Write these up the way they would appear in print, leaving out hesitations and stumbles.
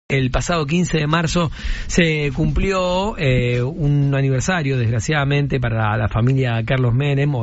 El pasado 15 de marzo se cumplió un aniversario, desgraciadamente, para la familia Carlos Menem,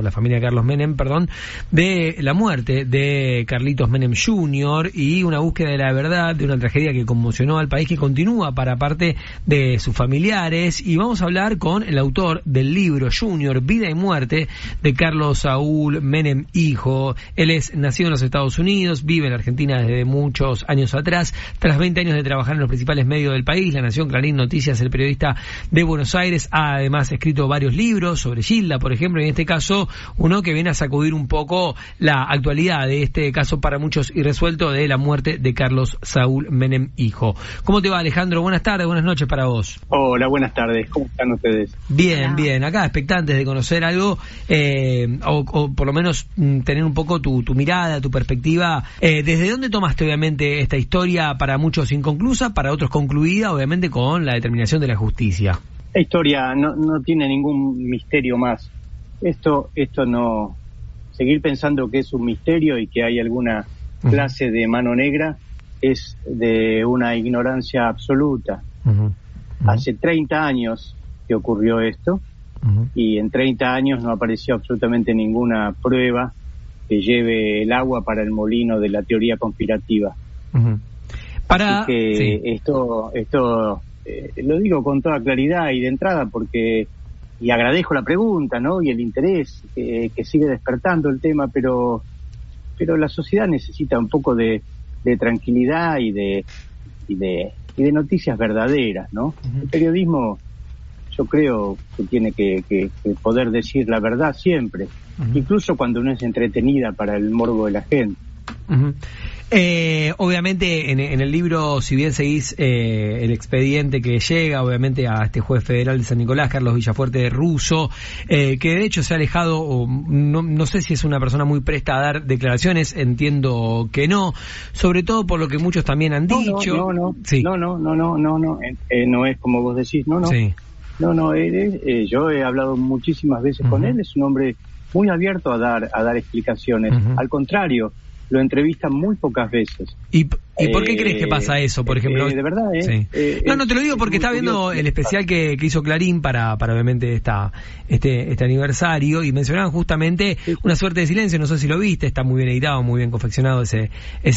de la muerte de Carlitos Menem Jr. y una búsqueda de la verdad de una tragedia que conmocionó al país, que continúa para parte de sus familiares. Y vamos a hablar con el autor del libro Junior, Vida y Muerte, de Carlos Saúl Menem Hijo. Él es nacido en los Estados Unidos, vive en la Argentina desde muchos años atrás. Tras 20 años de trabajar en los principales medios del país, La Nación, Clarín, Noticias, el periodista de Buenos Aires, ha además escrito varios libros sobre Gilda, por ejemplo, y en este caso uno que viene a sacudir un poco la actualidad de este caso para muchos irresuelto de la muerte de Carlos Saúl Menem Hijo. ¿Cómo te va, Alejandro? Buenas tardes, buenas noches para vos. Hola, buenas tardes. ¿Cómo están ustedes? Bien, bien. Acá expectantes de conocer algo, o por lo menos tener un poco tu mirada, tu perspectiva. ¿Desde dónde tomaste, obviamente, esta historia para muchos inconclusa, para otros concluida, obviamente, con la determinación de la justicia? La historia no tiene ningún misterio más. Esto no... Seguir pensando que es un misterio y que hay alguna clase de mano negra es de una ignorancia absoluta. Hace 30 años que ocurrió esto, y en 30 años no apareció absolutamente ninguna prueba que lleve el agua para el molino de la teoría conspirativa. Así que esto lo digo con toda claridad y de entrada y agradezco la pregunta, ¿no? Y el interés que sigue despertando el tema, pero la sociedad necesita un poco de tranquilidad y de noticias verdaderas, ¿no? El periodismo, yo creo que tiene que poder decir la verdad siempre, incluso cuando no es entretenida para el morbo de la gente. Obviamente en el libro, si bien seguís el expediente que llega obviamente a este juez federal de San Nicolás, Carlos Villafuerte de Russo, que de hecho se ha alejado, o no sé si es una persona muy presta a dar declaraciones, entiendo que no, sobre todo por lo que muchos también han dicho. No es como vos decís, Sí. Yo he hablado muchísimas veces con él, es un hombre muy abierto a dar explicaciones, al contrario, lo entrevistan muy pocas veces. ¿Y por qué crees que pasa eso, por ejemplo? De verdad, Sí. No te lo digo porque estaba viendo el especial que hizo Clarín para obviamente este aniversario, y mencionaban justamente una suerte de silencio, no sé si lo viste, está muy bien editado, muy bien confeccionado ese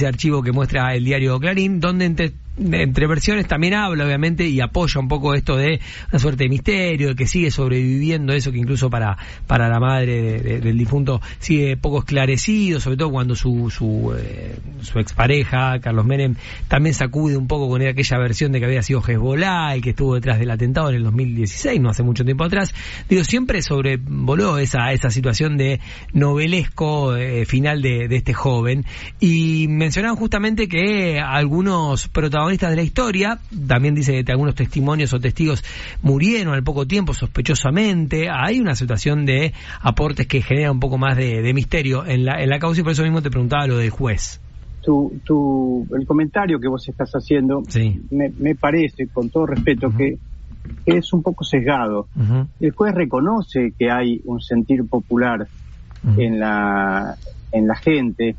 archivo que muestra el diario Clarín, donde entre versiones también habla, obviamente, y apoya un poco esto de una suerte de misterio, de que sigue sobreviviendo eso, que incluso para la madre del difunto sigue poco esclarecido, sobre todo cuando su expareja, Carlos Menem, también sacude un poco con aquella versión de que había sido Hezbollah y que estuvo detrás del atentado en el 2016, no hace mucho tiempo atrás. Digo, siempre sobrevoló esa situación de novelesco final de este joven, y mencionaban justamente que algunos protagonistas de la historia, también dice que algunos testimonios o testigos murieron al poco tiempo sospechosamente. Hay una situación de aportes que genera un poco más de misterio en la causa, y por eso mismo te preguntaba lo del juez. El comentario que vos estás haciendo, sí, me parece, con todo respeto, que es un poco sesgado. El juez reconoce que hay un sentir popular en la gente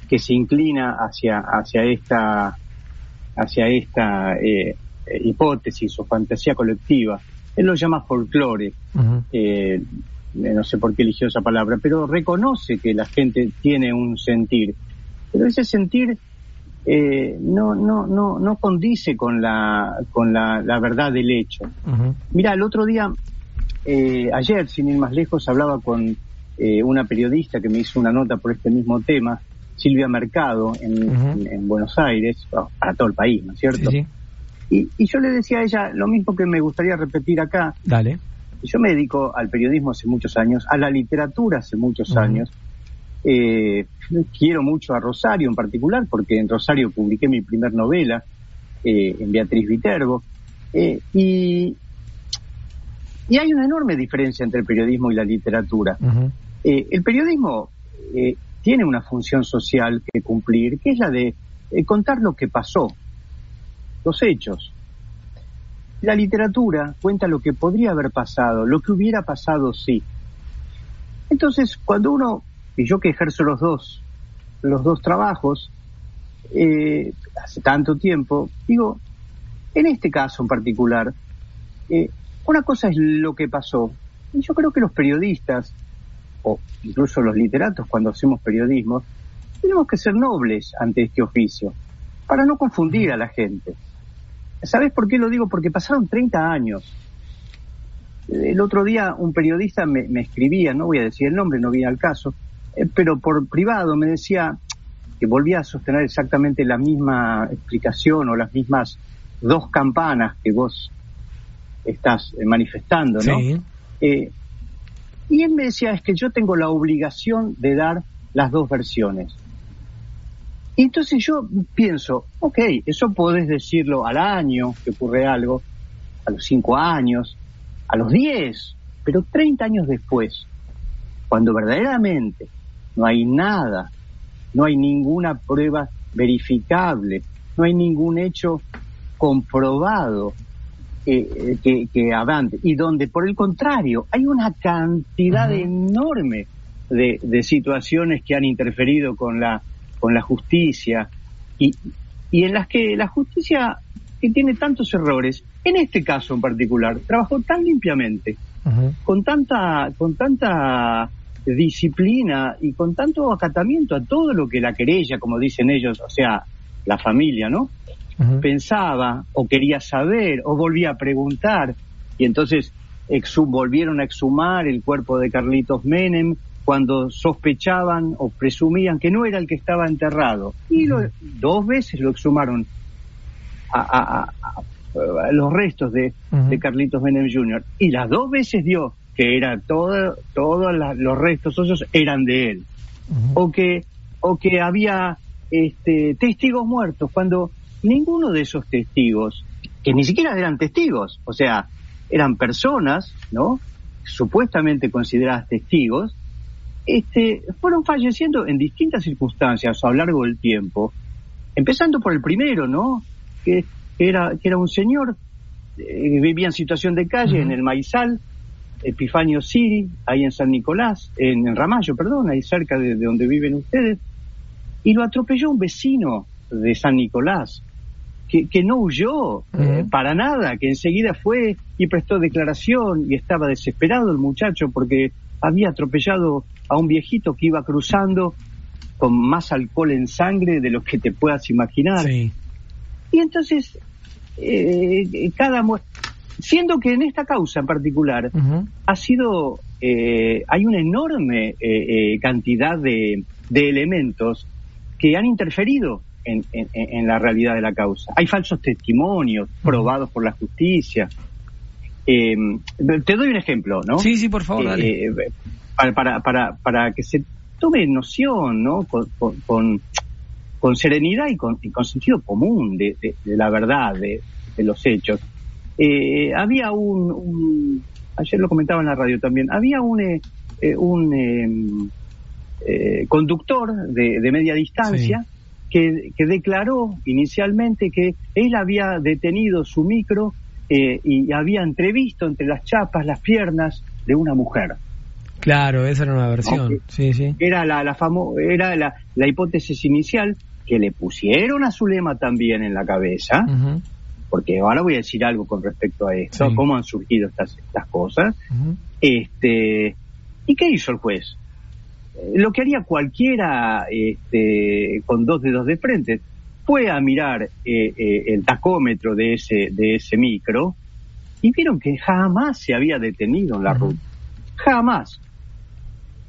que se inclina hacia esta hipótesis o fantasía colectiva. Él lo llama folclore. No sé por qué eligió esa palabra, pero reconoce que la gente tiene un sentir. Pero ese sentir no condice con la verdad del hecho. Mira, el otro día, ayer, sin ir más lejos, hablaba con una periodista que me hizo una nota por este mismo tema, Silvia Mercado, en Buenos Aires, para todo el país, ¿no es cierto? Sí. Y yo le decía a ella lo mismo que me gustaría repetir acá. Dale. Yo me dedico al periodismo hace muchos años, a la literatura hace muchos años. Quiero mucho a Rosario en particular, porque en Rosario publiqué mi primer novela, en Beatriz Viterbo, y hay una enorme diferencia entre el periodismo y la literatura. El periodismo tiene una función social que cumplir, que es la de contar lo que pasó, los hechos. La literatura cuenta lo que podría haber pasado, lo que hubiera pasado sí. Entonces, cuando uno, y yo que ejerzo los dos trabajos, hace tanto tiempo, digo, En este caso en particular, una cosa es lo que pasó. Y yo creo que los periodistas, o incluso los literatos cuando hacemos periodismo, tenemos que ser nobles ante este oficio, para no confundir a la gente. ¿Sabes por qué lo digo? Porque pasaron 30 años. El otro día un periodista me escribía, no voy a decir el nombre, no viene al caso, pero por privado me decía que volvía a sostener exactamente la misma explicación o las mismas 2 campanas que vos estás manifestando, ¿no? Sí. Y él me decía, es que yo tengo la obligación de dar las 2 versiones. Y entonces yo pienso, ok, eso podés decirlo al año que ocurre algo, a los 5 años, a los 10, pero 30 años después, cuando verdaderamente no hay nada, no hay ninguna prueba verificable, no hay ningún hecho comprobado que avance, y donde por el contrario hay una cantidad enorme de situaciones que han interferido con la justicia y en las que la justicia, que tiene tantos errores, en este caso en particular, trabajó tan limpiamente, con tanta disciplina y con tanto acatamiento a todo lo que la querella, como dicen ellos, o sea, la familia, ¿no? Pensaba o quería saber o volvía a preguntar, y entonces volvieron a exhumar el cuerpo de Carlitos Menem cuando sospechaban o presumían que no era el que estaba enterrado, y 2 veces lo exhumaron a los restos de Carlitos Menem Jr., y las 2 veces dio que era todos los restos óseos eran de él, o que había testigos muertos, cuando ninguno de esos testigos, que ni siquiera eran testigos, o sea, eran personas, ¿no?, supuestamente consideradas testigos, fueron falleciendo en distintas circunstancias a lo largo del tiempo, empezando por el primero, ¿no?, que era un señor, vivía en situación de calle en el Maizal, Epifanio Siri, ahí en San Nicolás, en Ramallo, perdón, ahí cerca de donde viven ustedes, y lo atropelló un vecino de San Nicolás, que no huyó para nada, que enseguida fue y prestó declaración, y estaba desesperado el muchacho porque había atropellado a un viejito que iba cruzando con más alcohol en sangre de lo que te puedas imaginar. Sí. Y entonces, siendo que en esta causa en particular ha sido, hay una enorme cantidad de elementos que han interferido en la realidad de la causa. Hay falsos testimonios probados por la justicia. Te doy un ejemplo, ¿no? Sí, sí, por favor, dale. Para que se tome noción, ¿no?, con serenidad y con sentido común de la verdad de los hechos. Había ayer lo comentaba en la radio también, había un conductor de media distancia, sí, que declaró inicialmente que él había detenido su micro y había entrevisto entre las chapas, las piernas de una mujer. Claro, esa era una versión. Sí, sí. Era era la hipótesis inicial, que le pusieron a Zulema también en la cabeza, porque ahora voy a decir algo con respecto a esto, cómo han surgido estas cosas. ¿Y qué hizo el juez? Lo que haría cualquiera con 2 dedos de frente, fue a mirar el tacómetro de ese micro, y vieron que jamás se había detenido en la ruta. Jamás.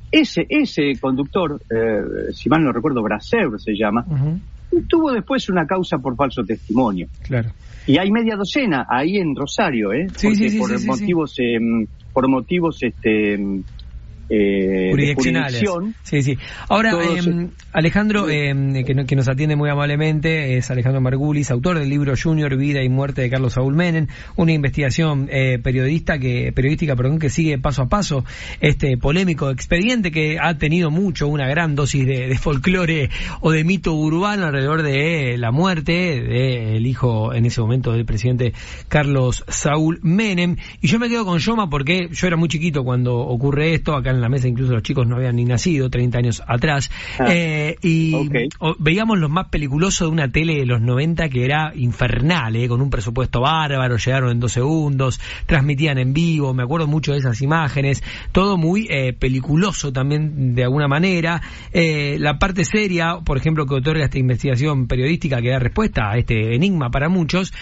Ese conductor, si mal no recuerdo, Bracer se llama, tuvo después una causa por falso testimonio. Claro. Y hay media docena ahí en Rosario, por motivos jurisdiccionales. Sí, sí. Ahora, Alejandro, que nos atiende muy amablemente, es Alejandro Margulis, autor del libro Junior, Vida y Muerte de Carlos Saúl Menem, una investigación periodística que sigue paso a paso este polémico expediente que ha tenido una gran dosis de folclore o de mito urbano alrededor de la muerte del hijo en ese momento del presidente Carlos Saúl Menem. Y yo me quedo con Yoma porque yo era muy chiquito cuando ocurre esto acá en en la mesa incluso los chicos no habían ni nacido, 30 años atrás, veíamos lo más peliculoso de una tele de los 90 que era infernal, con un presupuesto bárbaro, llegaron en 2 segundos, transmitían en vivo, me acuerdo mucho de esas imágenes, todo muy peliculoso también de alguna manera. La parte seria, por ejemplo, que otorga esta investigación periodística que da respuesta a este enigma para muchos,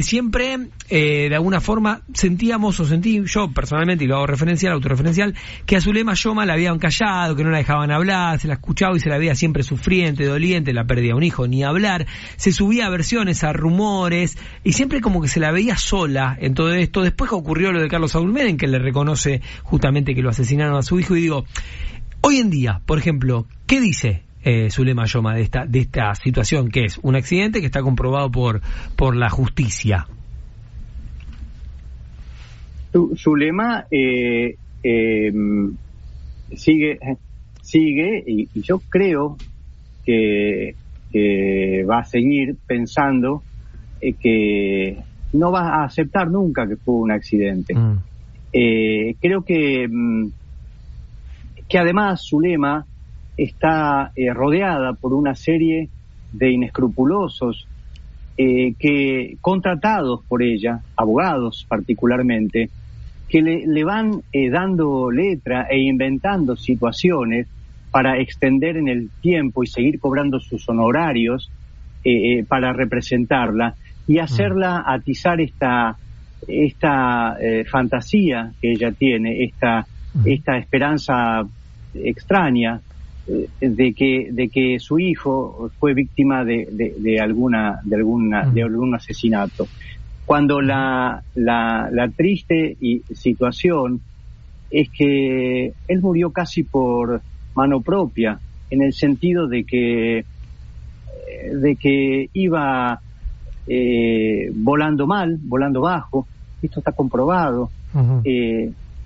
siempre de alguna forma sentíamos, o sentí yo personalmente, y lo hago referencial, autorreferencial, que a Zulema Yoma la habían callado, que no la dejaban hablar, se la escuchaba y se la veía siempre sufriente, doliente, la pérdida de un hijo, ni hablar, se subía a versiones, a rumores, y siempre como que se la veía sola en todo esto. Después ocurrió lo de Carlos Saúl Menem, que le reconoce justamente que lo asesinaron a su hijo, y digo, hoy en día, por ejemplo, ¿qué dice Zulema Yoma de esta situación, que es un accidente que está comprobado por la justicia? Zulema sigue y yo creo que va a seguir pensando que no va a aceptar nunca que fue un accidente. Creo que además Zulema está rodeada por una serie de inescrupulosos que contratados por ella, abogados particularmente, que le van dando letra e inventando situaciones para extender en el tiempo y seguir cobrando sus honorarios para representarla y hacerla atizar esta fantasía que ella tiene, esta esperanza extraña de que su hijo fue víctima de algún asesinato, cuando la triste situación es que él murió casi por mano propia, en el sentido de que iba volando mal, volando bajo. Esto está comprobado.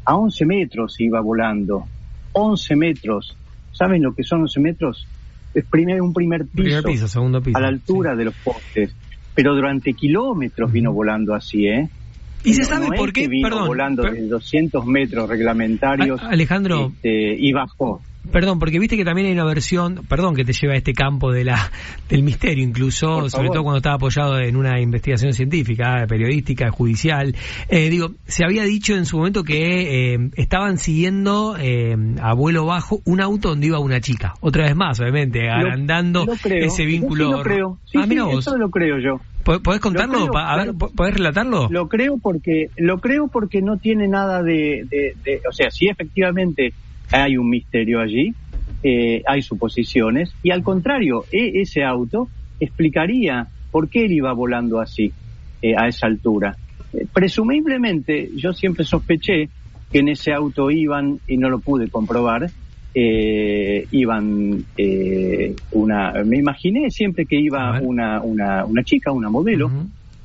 A 11 metros iba volando, 11 metros. ¿Saben lo que son 11 metros? Es un primer piso, segundo piso, a la altura de los postes. Pero durante kilómetros vino volando así, ¿Y se sabe por qué? Vino volando de 200 metros reglamentarios, Alejandro, y bajó. Perdón, porque viste que también hay una versión, perdón que te lleva a este campo del misterio incluso, sobre todo cuando estaba apoyado en una investigación científica, periodística, judicial. Se había dicho en su momento que estaban siguiendo a vuelo bajo un auto donde iba una chica. Otra vez más, obviamente, agrandando ese vínculo. Sí, lo creo. Eso lo creo yo. ¿Podés contarlo? A ver, ¿podés relatarlo? Lo creo porque no tiene nada o sea, sí, efectivamente hay un misterio allí, hay suposiciones, y al contrario, ese auto explicaría por qué él iba volando así, a esa altura. Presumiblemente, yo siempre sospeché que en ese auto iban, y no lo pude comprobar, me imaginé siempre que iba una chica, una modelo,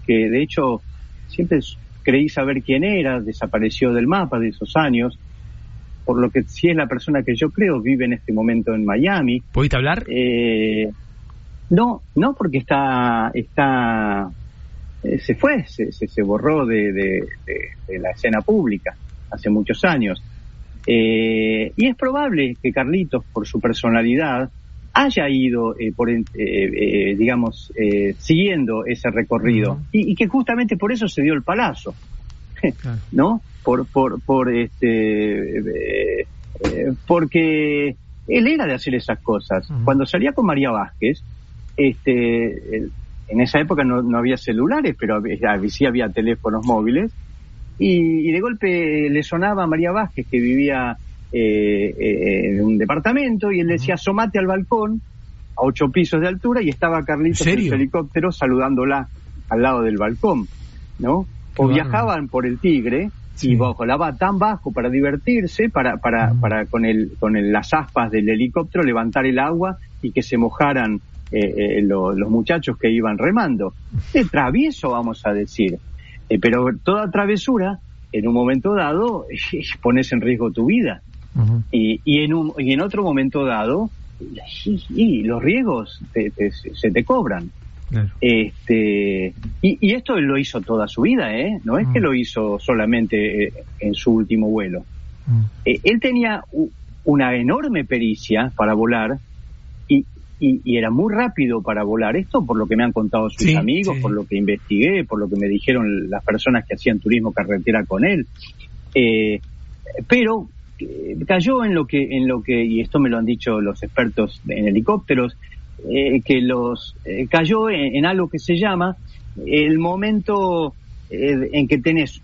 que de hecho siempre creí saber quién era, desapareció del mapa de esos años, por lo que si es la persona que yo creo vive en este momento en Miami. ¿Pudiste hablar? No, porque se fue, se borró de la escena pública hace muchos años. Y es probable que Carlitos, por su personalidad, haya ido siguiendo ese recorrido, y que justamente por eso se dio el palazo, ¿no? Porque él era de hacer esas cosas. Cuando salía con María Vázquez, en esa época no había celulares, pero sí había teléfonos móviles, y de golpe le sonaba a María Vázquez, que vivía en un departamento, y él decía: asomate al balcón a 8 pisos de altura, y estaba Carlitos en su helicóptero saludándola al lado del balcón, ¿no? O viajaban por el Tigre, y volaba tan bajo para divertirse, para con las aspas del helicóptero levantar el agua y que se mojaran los muchachos que iban remando. De travieso, vamos a decir. Pero toda travesura, en un momento dado, pones en riesgo tu vida. Y en otro momento dado, los riesgos se te cobran. Claro. Y esto él lo hizo toda su vida, no es que lo hizo solamente en su último vuelo. Él tenía una enorme pericia para volar y era muy rápido para volar. Esto por lo que me han contado sus amigos, por lo que investigué, por lo que me dijeron las personas que hacían turismo carretera con él. Pero cayó en lo que, y esto me lo han dicho los expertos en helicópteros, cayó en algo que se llama el momento en que tenés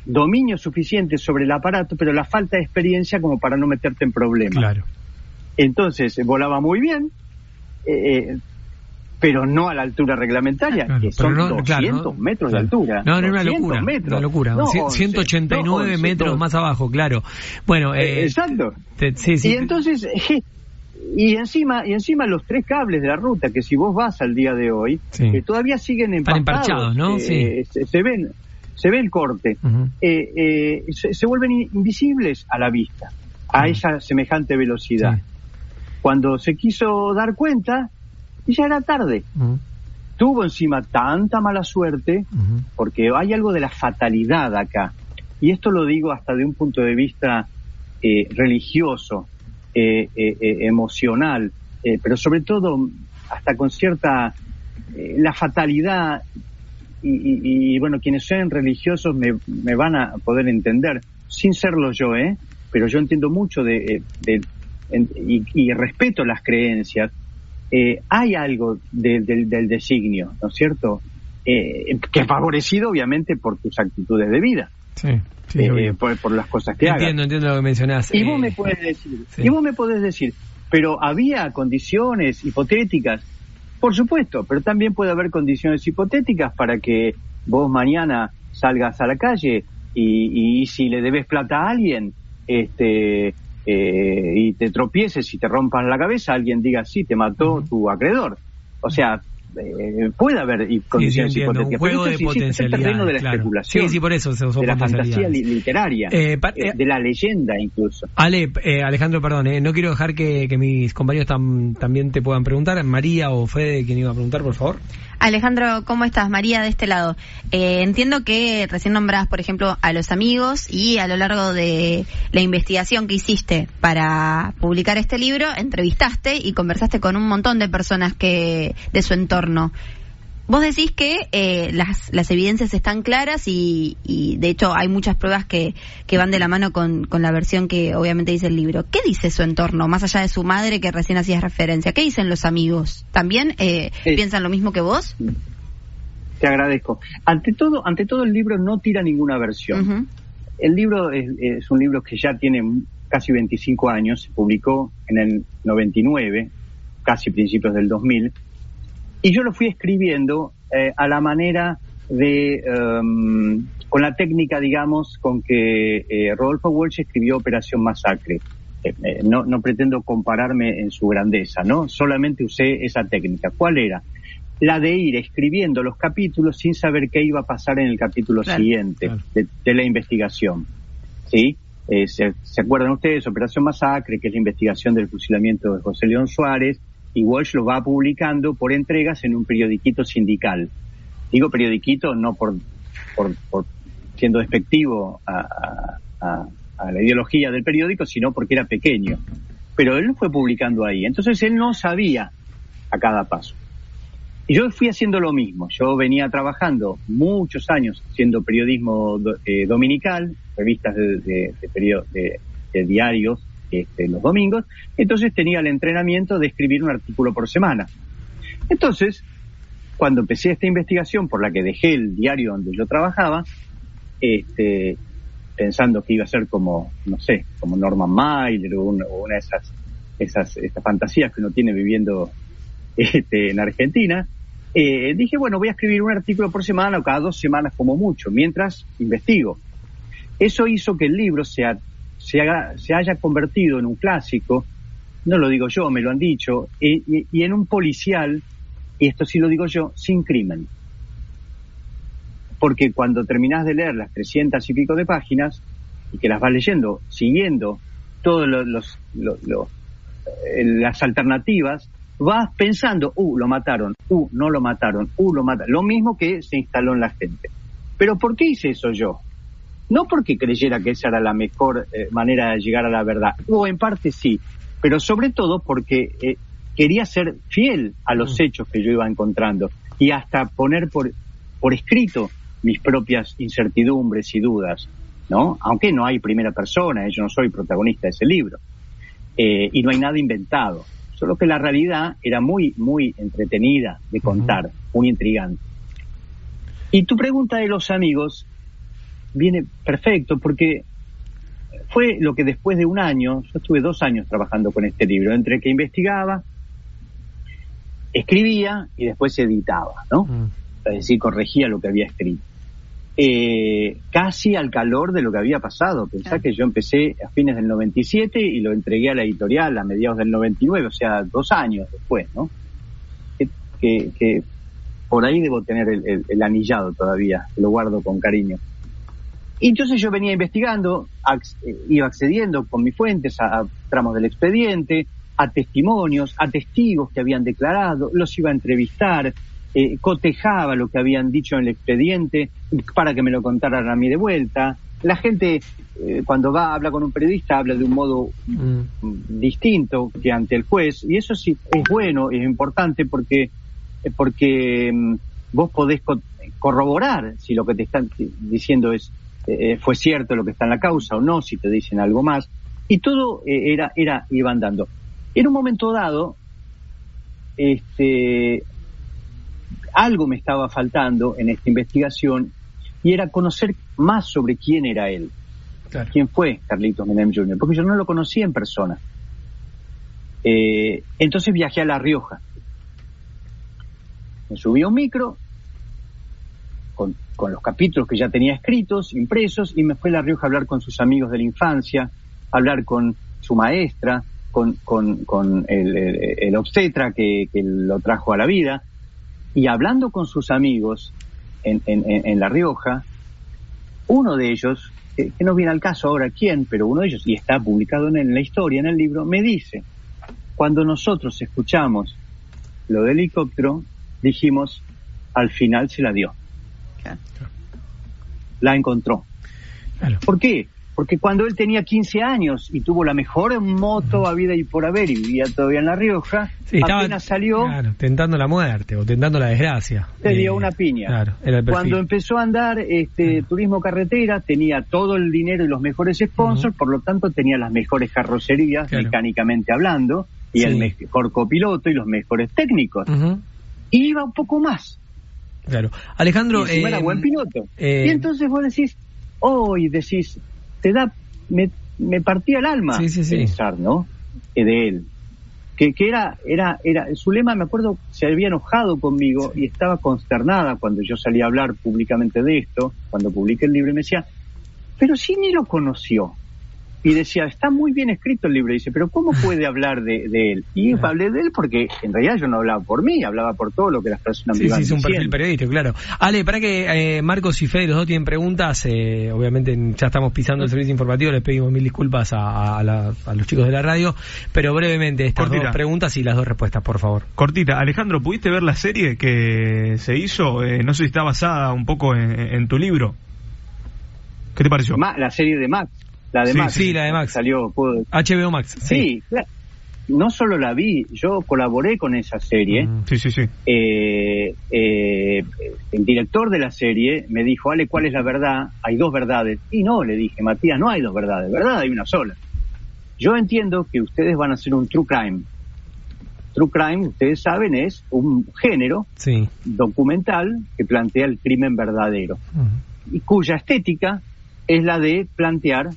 dominio suficiente sobre el aparato, pero la falta de experiencia como para no meterte en problemas. Claro. Entonces volaba muy bien, pero no a la altura reglamentaria, que son 200 metros de altura. No, era una locura. Metros. Una locura. 189 metros más abajo, claro. Bueno, exacto. Y entonces, y encima los 3 cables de la ruta, que si vos vas al día de hoy, todavía siguen empastados, ¿no? Se ve el corte. Se vuelven invisibles a la vista, a esa semejante velocidad. Sí. Cuando se quiso dar cuenta, ya era tarde. Tuvo encima tanta mala suerte, porque hay algo de la fatalidad acá. Y esto lo digo hasta de un punto de vista religioso, emocional, pero sobre todo hasta con cierta... la fatalidad, y bueno, quienes sean religiosos me van a poder entender, sin serlo yo, pero yo entiendo mucho y respeto las creencias. Hay algo del designio, ¿no es cierto? Que es favorecido obviamente por tus actitudes de vida. Por las cosas que hagas. Entiendo lo que mencionás. Y vos me podés decir, pero había condiciones hipotéticas, por supuesto, pero también puede haber condiciones hipotéticas para que vos mañana salgas a la calle y si le debes plata a alguien, y te tropieces y te rompas la cabeza, alguien diga, sí, te mató tu acreedor. O sea, puede haber condiciones hipotéticas, pero esto es el terreno de la especulación. Sí, por eso de la fantasía literaria, de la leyenda incluso. Alejandro, perdón, no quiero dejar que mis compañeros también te puedan preguntar. María o Fede, ¿quién iba a preguntar, por favor? Alejandro, ¿cómo estás? María, de este lado. Entiendo que recién nombrás, por ejemplo, a los amigos, y a lo largo de la investigación que hiciste para publicar este libro, entrevistaste y conversaste con un montón de personas de su entorno. Vos decís que las evidencias están claras y de hecho hay muchas pruebas que van de la mano con la versión que obviamente dice el libro. ¿Qué dice su entorno, más allá de su madre que recién hacías referencia? ¿Qué dicen los amigos? ¿También piensan lo mismo que vos? Te agradezco. Ante todo el libro no tira ninguna versión. El libro es un libro que ya tiene casi 25 años, se publicó en el 99, casi principios del 2000, y yo lo fui escribiendo a la manera de, con la técnica, digamos, con que Rodolfo Walsh escribió Operación Masacre. No pretendo compararme en su grandeza, ¿no? Solamente usé esa técnica. ¿Cuál era? La de ir escribiendo los capítulos sin saber qué iba a pasar en el capítulo siguiente de la investigación. ¿Sí? ¿Se acuerdan ustedes? Operación Masacre, que es la investigación del fusilamiento de José León Suárez, y Walsh lo va publicando por entregas en un periodiquito sindical. Digo periodiquito no por siendo despectivo a la ideología del periódico, sino porque era pequeño. Pero él lo fue publicando ahí. Entonces él no sabía a cada paso. Y yo fui haciendo lo mismo. Yo venía trabajando muchos años haciendo periodismo dominical, revistas de diarios, los domingos. Entonces tenía el entrenamiento de escribir un artículo por semana. Entonces, cuando empecé esta investigación, por la que dejé el diario donde yo trabajaba, pensando que iba a ser como, no sé, como Norman Mailer o una de esas fantasías que uno tiene viviendo en Argentina, dije, bueno, voy a escribir un artículo por semana o cada 2 semanas como mucho, mientras investigo. Eso hizo que el libro se haya convertido en un clásico, no lo digo yo, me lo han dicho, y en un policial, y esto sí lo digo yo, sin crimen. Porque cuando terminás de leer las 300 y pico de páginas, y que las vas leyendo, siguiendo todas las alternativas, vas pensando, lo mataron, no lo mataron, lo mataron. Lo mismo que se instaló en la gente. Pero ¿por qué hice eso yo? no porque creyera que esa era la mejor manera de llegar a la verdad, o en parte sí, pero sobre todo porque quería ser fiel a los hechos que yo iba encontrando y hasta poner por escrito mis propias incertidumbres y dudas, ¿no? Aunque no hay primera persona, yo no soy protagonista de ese libro, y no hay nada inventado, solo que la realidad era muy, muy entretenida de contar, muy intrigante. Y tu pregunta de los amigos viene perfecto, porque fue lo que después de un año, yo estuve 2 años trabajando con este libro, entre que investigaba, escribía y después editaba, ¿no? Es decir, corregía lo que había escrito. Casi al calor de lo que había pasado. Pensá que yo empecé a fines del 97 y lo entregué a la editorial a mediados del 99, o sea, 2 años después, ¿no? Que por ahí debo tener el anillado todavía, lo guardo con cariño. Y entonces yo venía investigando, iba accediendo con mis fuentes a tramos del expediente, a testimonios, a testigos que habían declarado, los iba a entrevistar, cotejaba lo que habían dicho en el expediente para que me lo contaran a mí de vuelta. La gente, cuando habla con un periodista, habla de un modo distinto que ante el juez, y eso sí es bueno, es importante porque vos podés corroborar si lo que te están diciendo fue cierto lo que está en la causa o no, si te dicen algo más, y todo iba andando. En un momento dado, algo me estaba faltando en esta investigación, y era conocer más sobre quién era él. Claro. ¿Quién fue Carlitos Menem Jr.? Porque yo no lo conocía en persona. Entonces viajé a La Rioja. Me subí a un micro con los capítulos que ya tenía escritos, impresos, y me fui a La Rioja a hablar con sus amigos de la infancia, a hablar con su maestra, con el obstetra que lo trajo a la vida, y hablando con sus amigos en La Rioja, uno de ellos, que no viene al caso ahora quién, pero uno de ellos, y está publicado en la historia, en el libro, me dice: cuando nosotros escuchamos lo del helicóptero, dijimos, al final se la dio. Claro. La encontró. Claro. ¿Por qué? Porque cuando él tenía 15 años y tuvo la mejor moto a vida y por haber, y vivía todavía en La Rioja, sí, apenas salió... Claro, tentando la muerte o tentando la desgracia. Le dio una piña. Claro, era el perfil. Cuando empezó a andar turismo carretera, tenía todo el dinero y los mejores sponsors, por lo tanto tenía las mejores carrocerías, mecánicamente hablando, y el mejor copiloto y los mejores técnicos. Y iba un poco más. Claro. Alejandro... Y era buen piloto. Y entonces vos decís, te da, me partía el alma pensar, ¿no? De él. Que era, su lema, me acuerdo, se había enojado conmigo y estaba consternada cuando yo salí a hablar públicamente de esto, cuando publiqué el libro, y me decía, pero sí ni lo conoció. Y decía, está muy bien escrito el libro. Y dice, pero ¿cómo puede hablar de él? Y hablé de él porque en realidad yo no hablaba por mí, hablaba por todo lo que las personas me iban diciendo. Sí, es un perfil periodístico, claro. Ale, para que Marcos y Fede, los dos tienen preguntas, obviamente ya estamos pisando el servicio informativo, les pedimos 1000 disculpas a los chicos de la radio, pero brevemente estas dos preguntas y las 2 respuestas, por favor. Cortita. Alejandro, ¿pudiste ver la serie que se hizo? No sé si está basada un poco en tu libro. ¿Qué te pareció? La serie de Max. La de Max. Sí, la de Max. Salió. HBO Max. Sí. No solo la vi, yo colaboré con esa serie. Sí. El director de la serie me dijo, Ale, ¿cuál es la verdad? Hay 2 verdades. Y no, le dije, Matías, no hay 2 verdades. Verdad hay una sola. Yo entiendo que ustedes van a hacer un true crime. True crime, ustedes saben, es un género documental que plantea el crimen verdadero. Y cuya estética es la de plantear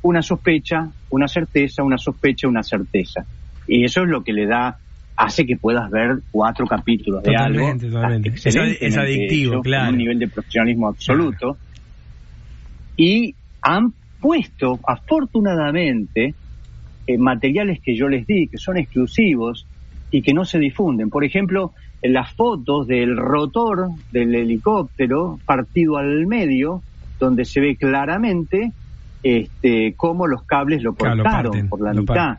una sospecha, una certeza, una sospecha, una certeza. Y eso es lo que le hace que puedas ver 4 capítulos de algo. Totalmente. Es adictivo, claro. Con un nivel de profesionalismo absoluto. Claro. Y han puesto, afortunadamente, materiales que yo les di, que son exclusivos y que no se difunden. Por ejemplo, las fotos del rotor del helicóptero partido al medio, donde se ve claramente cómo los cables lo cortaron por la mitad,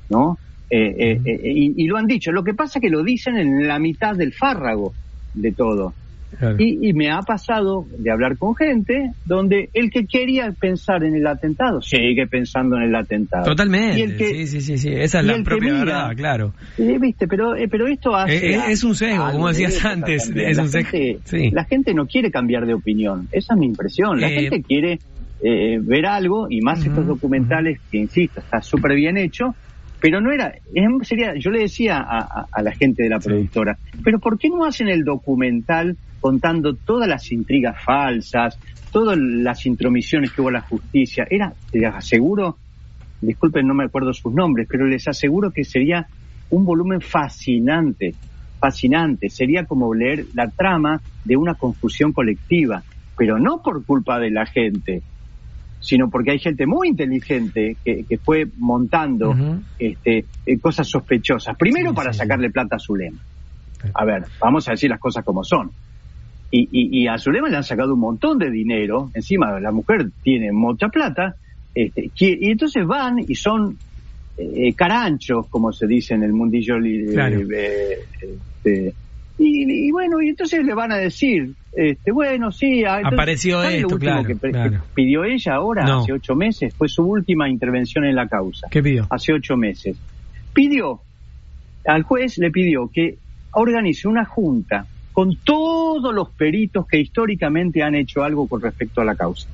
¿no? Y lo han dicho. Lo que pasa es que lo dicen en la mitad del fárrago de todo. Claro. Y me ha pasado de hablar con gente donde el que quería pensar en el atentado sigue pensando en el atentado. Totalmente. Y el que, sí. Esa es la propia verdad, claro. Viste, pero esto hace... Es un sesgo, como decías antes. Es un sesgo. Sí. La gente no quiere cambiar de opinión. Esa es mi impresión. La gente quiere ver algo, y más estos documentales que, insisto, está súper bien hecho. Pero no era, yo le decía a la gente de la productora, pero ¿por qué no hacen el documental contando todas las intrigas falsas, todas las intromisiones que hubo a la justicia? Les aseguro, disculpen, no me acuerdo sus nombres, pero les aseguro que sería un volumen fascinante, sería como leer la trama de una confusión colectiva, pero no por culpa de la gente, sino porque hay gente muy inteligente que fue montando cosas sospechosas. Primero para sacarle plata a Zulema. A ver, vamos a decir las cosas como son. Y a Zulema le han sacado un montón de dinero. Encima la mujer tiene mucha plata. Y entonces van y son caranchos, como se dice en el mundillo. Claro. Y bueno, y entonces le van a decir, bueno, sí. Entonces, apareció esto, claro, que pidió ella ahora, hace 8 meses, fue su última intervención en la causa. ¿Qué pidió? Hace 8 meses. Al juez le pidió que organice una junta con todos los peritos que históricamente han hecho algo con respecto a la causa.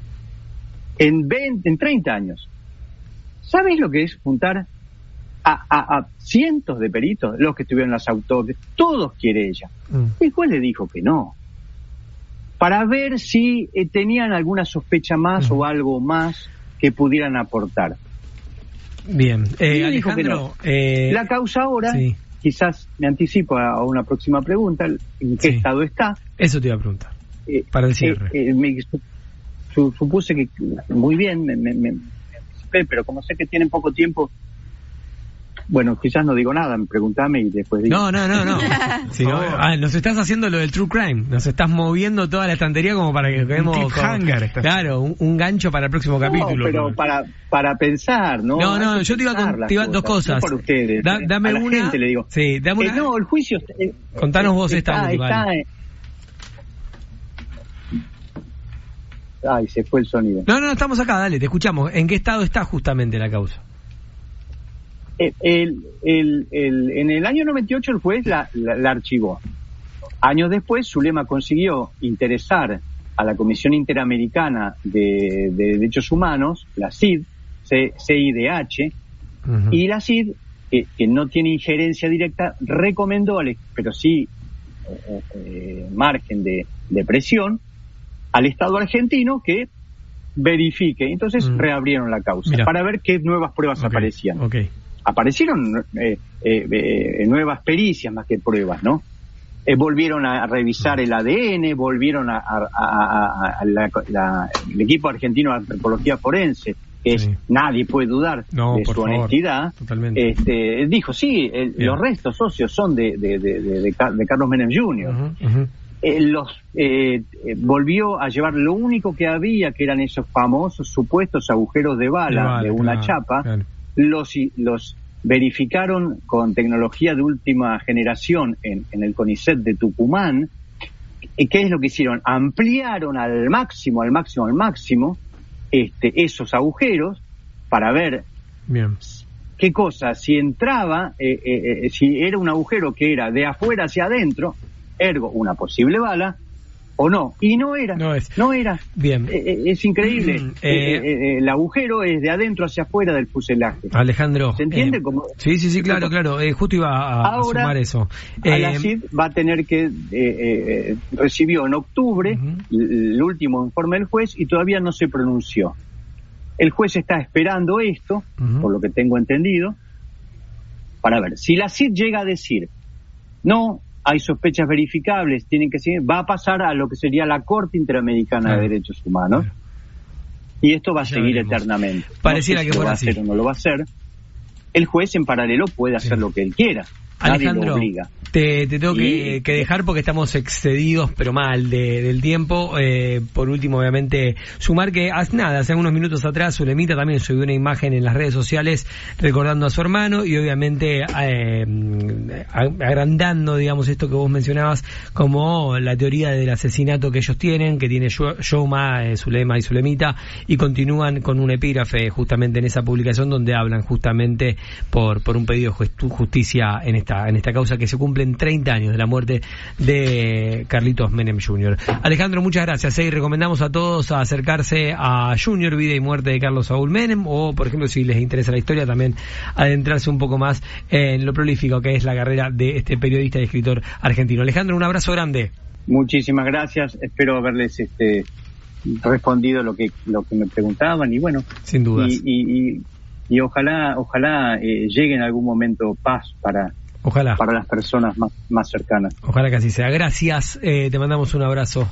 En 30 años. ¿Sabes lo que es juntar a cientos de peritos, los que estuvieron en las autopsias? Todos quiere ella. El juez le dijo que no, para ver si tenían alguna sospecha más o algo más que pudieran aportar. Bien, Alejandro, la causa ahora, quizás me anticipo a una próxima pregunta, ¿en qué estado está? Eso te iba a preguntar, para el cierre. Supuse que muy bien, me anticipé, pero como sé que tienen poco tiempo, bueno, quizás no digo nada, pregúntame y después digo. No. Sí, nos estás haciendo lo del True Crime, nos estás moviendo toda la estantería como para que quedemos claro, un gancho para el próximo capítulo. Pero para pensar, ¿no? No, yo te iba a dos cosas. Por ustedes. Dame a la una. Gente le digo. Sí, dame una. No, el juicio. Contanos vos esta última. Ay, se fue el sonido. No, estamos acá, dale, te escuchamos. ¿En qué estado está justamente la causa? En el año 98 el juez la archivó. Años después, Zulema consiguió interesar a la Comisión Interamericana de Derechos Humanos, la CIDH, y la CID, que no tiene injerencia directa, recomendó, pero sí margen de presión, al Estado argentino que verifique. Entonces reabrieron la causa para ver qué nuevas pruebas aparecían. Aparecieron nuevas pericias más que pruebas, ¿no? Volvieron a revisar el ADN, volvieron el equipo argentino de antropología forense, que nadie puede dudar de su honestidad. Totalmente. Dijo, sí, los restos óseos son de Carlos Menem Jr. Volvió a llevar lo único que había, que eran esos famosos supuestos agujeros de bala de una chapa. Claro. Los verificaron con tecnología de última generación en el CONICET de Tucumán. ¿Qué es lo que hicieron? Ampliaron al máximo esos agujeros para ver qué cosa, si entraba, si era un agujero que era de afuera hacia adentro, ergo una posible bala, o no, y no era. Bien. Es increíble. El agujero es de adentro hacia afuera del fuselaje. Alejandro, ¿se entiende? Sí, claro. Justo iba a sumar eso. A la CID va a tener que recibió en octubre el último informe del juez y todavía no se pronunció. El juez está esperando esto, por lo que tengo entendido, para ver si la CID llega a decir no, hay sospechas verificables, tienen que seguir, va a pasar a lo que sería la Corte Interamericana de Derechos Humanos, y esto va a seguir eternamente. Pareciera que fuera así. No lo va a hacer. El juez en paralelo puede hacer lo que él quiera. Alejandro, nadie lo obliga. Te tengo que dejar porque estamos excedidos, pero mal, del tiempo. Por último, obviamente, sumar que hace unos minutos atrás Zulemita también subió una imagen en las redes sociales recordando a su hermano y obviamente agrandando, digamos, esto que vos mencionabas como la teoría del asesinato que ellos tienen, que tiene Yoma, Zulema y Zulemita, y continúan con un epígrafe justamente en esa publicación donde hablan justamente por un pedido de justicia en esta causa que se cumple 30 años de la muerte de Carlitos Menem Jr. Alejandro, muchas gracias. Y recomendamos a todos a acercarse a Junior, Vida y Muerte de Carlos Saúl Menem, o por ejemplo, si les interesa la historia, también adentrarse un poco más en lo prolífico que es la carrera de este periodista y escritor argentino. Alejandro, un abrazo grande. Muchísimas gracias. Espero haberles respondido lo que me preguntaban y bueno, sin dudas. Y ojalá llegue en algún momento paz para las personas más cercanas. Ojalá que así sea. Gracias, te mandamos un abrazo.